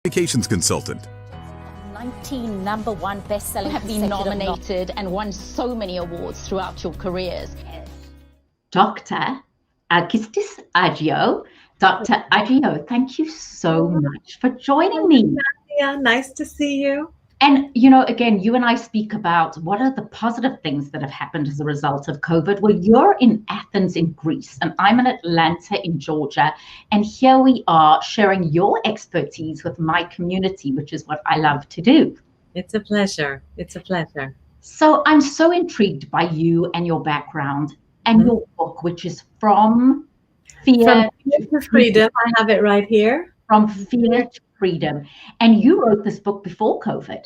Communications consultant. 19 number one best-selling have been nominated and won so many awards throughout your careers. Dr. Alkistis Agio. Dr. Agio, thank you so much for joining me. Yeah, nice to see you. And, again, you and I speak about what are the positive things that have happened as a result of COVID. Well, you're in Athens in Greece, and I'm in Atlanta in Georgia. And here we are sharing your expertise with my community, which is what I love to do. It's a pleasure. It's a pleasure. So I'm so intrigued by you and your background and your book, which is From Fear to Freedom. I have it right here. From Fear to Freedom. And you wrote this book before COVID.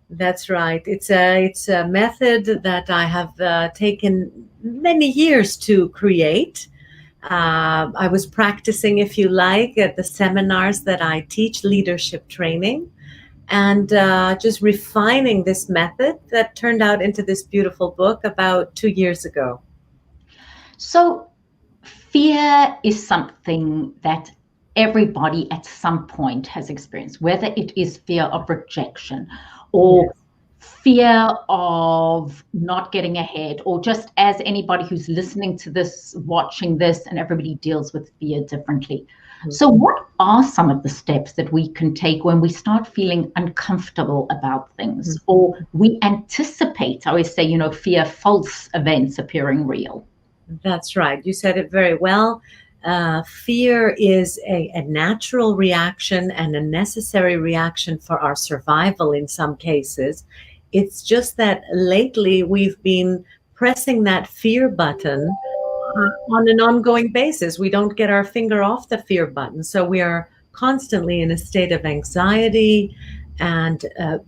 That's right. It's a method that I have taken many years to create. I was practicing, if you like, at the seminars that I teach, leadership training, and just refining this method that turned out into this beautiful book about 2 years ago. So fear is something that everybody at some point has experienced, whether it is fear of rejection or fear of not getting ahead, or just as anybody who's listening to this, watching this, and everybody deals with fear differently. Mm-hmm. So what are some of the steps that we can take when we start feeling uncomfortable about things, or we anticipate, I always say, fear false events appearing real? That's right. You said it very well. Fear is a natural reaction and a necessary reaction for our survival in some cases. It's just that lately we've been pressing that fear button on an ongoing basis. We don't get our finger off the fear button. So we are constantly in a state of anxiety and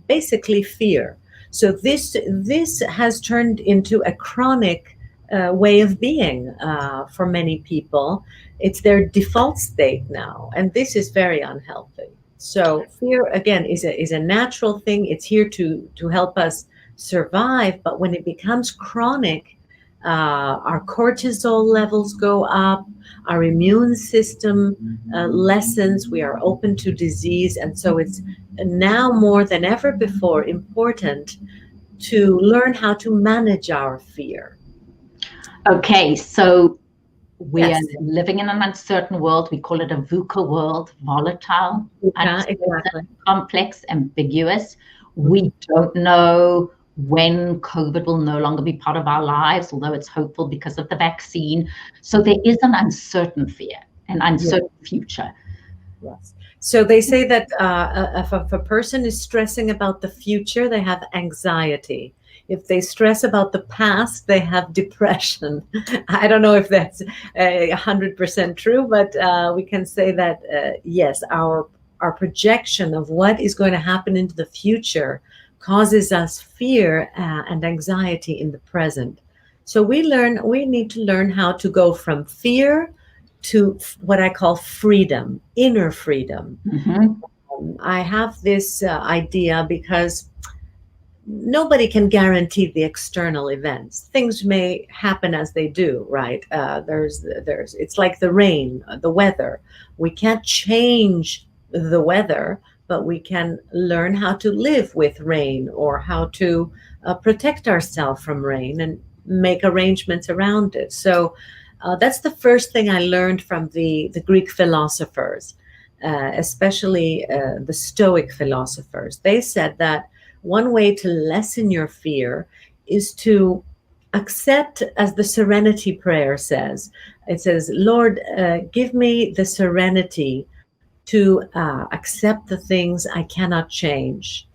basically fear. So this has turned into a chronic way of being for many people. It's their default state now, and this is very unhealthy. So fear, again, is a natural thing. It's here to help us survive, but when it becomes chronic, our cortisol levels go up, our immune system lessens, we are open to disease, and so it's now more than ever before important to learn how to manage our fear. Okay, so we are living in an uncertain world. We call it a VUCA world, volatile, exactly. Complex, ambiguous. We don't know when COVID will no longer be part of our lives, although it's hopeful because of the vaccine. So there is an uncertain fear, an uncertain future. Yes. So they say that if a person is stressing about the future, they have anxiety. If they stress about the past, they have depression. I don't know if that's 100% true, but we can say that, yes, our projection of what is going to happen into the future causes us fear and anxiety in the present. So we need to learn how to go from fear to what I call freedom, inner freedom. Mm-hmm. I have this idea because nobody can guarantee the external events. Things may happen as they do, right? It's like the rain, the weather. We can't change the weather, but we can learn how to live with rain, or how to protect ourselves from rain and make arrangements around it. So that's the first thing I learned from the Greek philosophers, especially the Stoic philosophers. They said that one way to lessen your fear is to accept, as the Serenity Prayer says. It says, Lord, give me the serenity to accept the things I cannot change,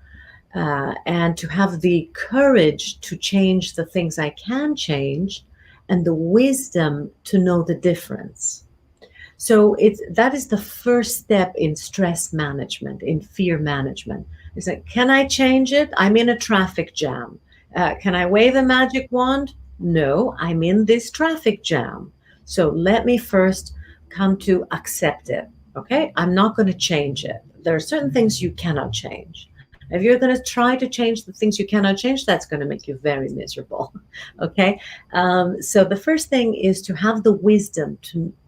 and to have the courage to change the things I can change, and the wisdom to know the difference. So that is the first step in stress management, in fear management. It's like, can I change it? I'm in a traffic jam. Can I wave a magic wand? No, I'm in this traffic jam. So let me first come to accept it. Okay, I'm not going to change it. There are certain things you cannot change. If you're going to try to change the things you cannot change, that's going to make you very miserable. Okay, so the first thing is to have the wisdom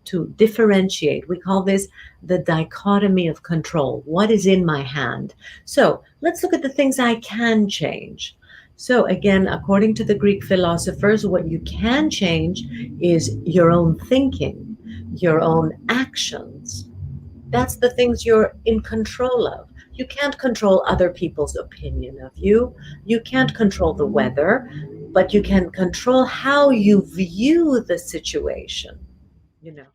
to differentiate. We call this the dichotomy of control. What is in my hand? So let's look at the things I can change. So again, according to the Greek philosophers, what you can change is your own thinking, your own actions. That's the things you're in control of. You can't control other people's opinion of you. You can't control the weather, but you can control how you view the situation, you know.